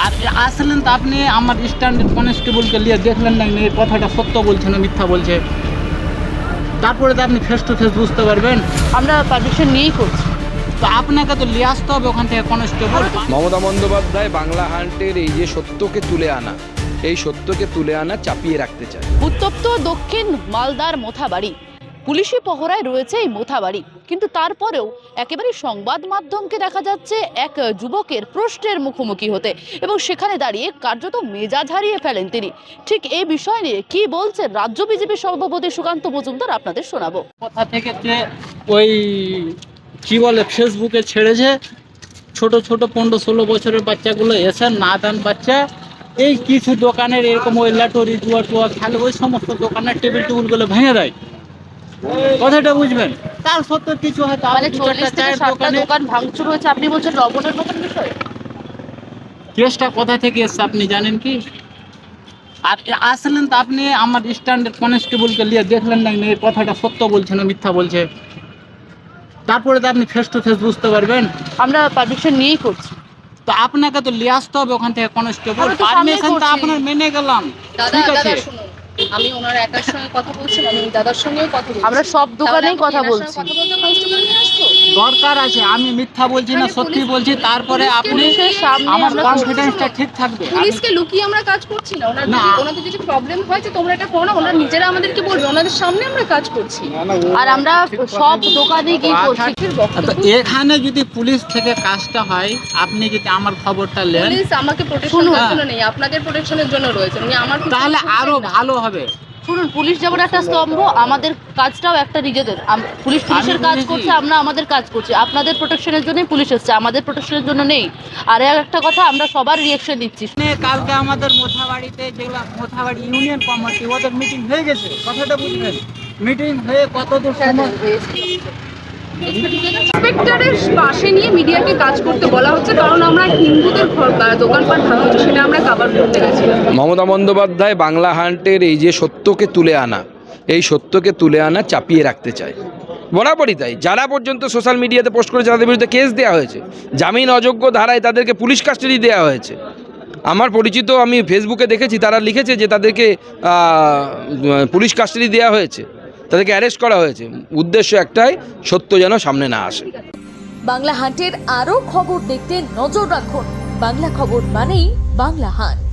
আর আসলেন তো আপনি আমার স্ট্যান্ডার্ড কনস্টেবলকে নিয়ে দেখলেন না এই কথাটা সত্য বলছে না মিথ্যা বলছে, তারপরে তো আপনি ফেস টু ফেস বুঝতে পারবেন। আমরা পারমিশন নিয়েই করছি। তো আপনাকে তো নিয়ে আসতে হবে ওখান থেকে কনস্টেবল। মমতা বন্দ্যোপাধ্যায় বাংলা হান্টের এই যে সত্যকে তুলে আনা, এই সত্যকে তুলে আনা চাপিয়ে রাখতে চায়। উত্তপ্ত দক্ষিণ মালদার মোথাবাড়ি, পুলিশি পহরায় রয়েছে এই মোথাবাড়ি, কিন্তু তারপরেও একেবারে সংবাদ মাধ্যমকে দেখা যাচ্ছে এক যুবকের প্রশ্নের মুখোমুখি হতে, এবং সেখানে দাঁড়িয়ে কার্যত মেজাজ হারিয়ে ফেলেন তিনি। ঠিক এই বিষয় নিয়ে কি বলছেন রাজ্য বিজেপি সভাপতি সুকান্ত মজুমদার, আপনাদের শোনাবো। কথা থেকে ওই কি বলে ফেসবুকে ছেড়েছে, ছোট ছোট 15-16 বছরের বাচ্চাগুলো এসে নাদান বাচ্চা, এই কিছু দোকানের এরকম ওই লাটরি জুয়া টুয়া খেলে ওই সমস্ত দোকানের টেবিল টেবিলগুলো ভেঙে দেয়। কথাটা বুঝবেন, তার সত্ত্বেও কিছু হয়তো মানে 40 থেকে 60টা দোকান ভাঙচুর হয়েছে, আপনি বলছেন লবণের মতন বিষয়। কেসটা কোথা থেকে এসছে আপনি জানেন কি? আর আসলেন তো আপনি আমার স্ট্যান্ডার্ড কনস্টেবলকে নিয়ে দেখলেন না এই কথাটা সত্য বলছে না মিথ্যা বলছে, তারপরে তো আপনি ফেস টু ফেস বুঝতে পারবেন। আমরা পারমিশন নিয়েই করছি। তো আপনাকে তো নিয়ে আসতে হবে ওখান থেকে কনস্টেবল। আমরা তো সামনেই পারমিশন তো করছি। আপনার মেনে গেলাম, দাদা ঠিক আছে। দাদা শুনুন, আমি ওনার একার সঙ্গে কথা বলছি না, আমি দাদার সঙ্গেও কথা বলছি। আমরা সব দোকানেই কথা তাহলে বলছি। কথা বলতে কনস্টেবল নিয়ে আসবো? দরকার আছে, আমি মিথ্যা বলছি না সত্যি বলছি, তারপরে আপনি পুলিশের সামনে আমার আমরা কনফিডেন্সটা ঠিক থাকবে। পুলিশকে লুকিয়ে আমরা কাজ করছি না। না। ওনাদের যদি প্রবলেম হয় যে তোমরা এটা করো না, ওনারা নিজেরা আমাদেরকে বলবে, ওনাদের সামনে আমরা কাজ করছি। আর আমরা সব দোকানে গিয়ে করছি। তো এখানে যদি পুলিশ থেকে কাজটা হয়, আপনি যদি আমার খবরটা নেন পুলিশ আমাকে প্রোটেকশন শুনুন। করার জন্য নেই, আপনাদের প্রোটেকশনের জন্য রয়েছে। উনি আমার তাহলে আরো ভালো হবে। শুনুন, পুলিশ যেমন একটা স্তম্ভ, আমাদের কাজটাও একটা নিজেদের। পুলিশ পুলিশের কাজ বুঝেছি। করছে, আমরা আমাদের কাজ করছি। আপনাদের প্রোটেকশনের জন্যই পুলিশ এসছে, আমাদের প্রোটেকশনের জন্য নেই। আর একটা কথা, আমরা সবার রিয়েকশন দিচ্ছি। কালকে আমাদের মোথাবাড়িতে যেগুলো মোথাবাড়ি ইউনিয়ন কমিটি ওদের মিটিং হয়ে গেছে, কথাটা বুঝবেন। মিটিং হয়ে কতদূর সময় ইন্সপেক্টরের পাশে নিয়ে মিডিয়াকে কাজ করতে বলা হচ্ছে, কারণ আমরা হিন্দুদের দোকানপাট ভাঙা হচ্ছে সেটা আমরা কভার করতে গেছিলাম। মমতা বন্দ্যোপাধ্যায় বাংলা হান্টের এই যে সত্যকে তুলে আনা, এই সত্যকে তুলে আনা চাপিয়ে রাখতে চায়। বরাবরই তাই। যারা পর্যন্ত সোশ্যাল মিডিয়াতে পোস্ট করেছে তাদের বিরুদ্ধে কেস দেওয়া হয়েছে, জামিন অযোগ্য ধারায় তাদেরকে পুলিশ কাস্টাডি দেওয়া হয়েছে। আমার পরিচিত, আমি ফেসবুকে দেখেছি, তারা লিখেছে যে তাদেরকে পুলিশ কাস্টাডি দেওয়া হয়েছে, তাদেরকে অ্যারেস্ট করা হয়েছে। উদ্দেশ্য একটাই, সত্য যেন সামনে না আসে। বাংলা হান্টের আরও খবর দেখতে নজর রাখুন। বাংলা খবর মানেই বাংলা হান্ট।